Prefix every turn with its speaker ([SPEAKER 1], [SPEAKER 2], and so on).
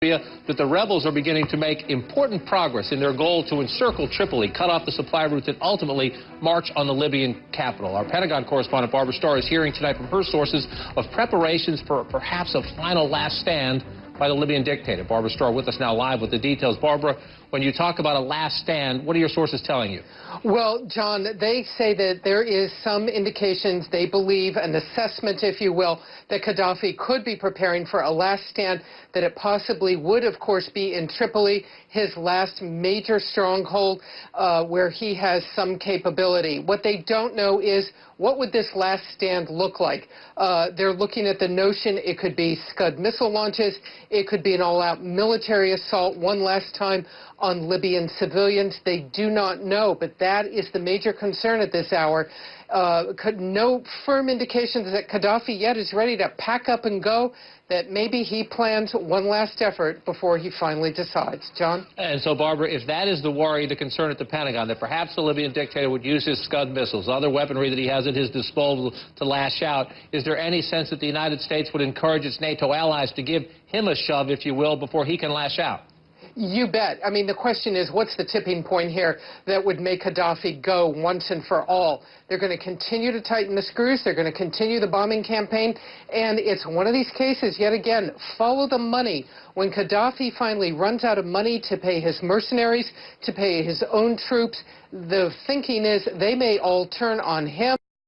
[SPEAKER 1] that the rebels are beginning to make important progress in their goal to encircle Tripoli, cut off the supply routes, and ultimately march on the Libyan capital. Our Pentagon correspondent Barbara Starr is hearing tonight from her sources of preparations for perhaps a final last stand by the Libyan dictator. Barbara Starr with us now live with the details. Barbara, when you talk about a last stand, what are your sources telling you?
[SPEAKER 2] Well, John, they say that there is some indications, they believe, an assessment, if you will, that Gaddafi could be preparing for a last stand, that it possibly would, of course, be in Tripoli, his last major stronghold where he has some capability. What they don't know is what would this last stand look like? They're looking at the notion it could be Scud missile launches, it could be an all-out military assault one last time on Libyan civilians. They do not know, but that is the major concern at this hour. No firm indications that Gaddafi yet is ready to pack up and go, that maybe he plans one last effort before he finally decides. John?
[SPEAKER 1] And so, Barbara, if that is the worry, the concern at the Pentagon, that perhaps the Libyan dictator would use his Scud missiles, other weaponry that he has at his disposal to lash out, is there any sense that the United States would encourage its NATO allies to give him a shove, if you will, before he can lash out?
[SPEAKER 2] You bet. I mean, the question is, what's the tipping point here that would make Gaddafi go once and for all? They're going to continue to tighten the screws. They're going to continue the bombing campaign. And it's one of these cases, yet again, follow the money. When Gaddafi finally runs out of money to pay his mercenaries, to pay his own troops, the thinking is they may all turn on him.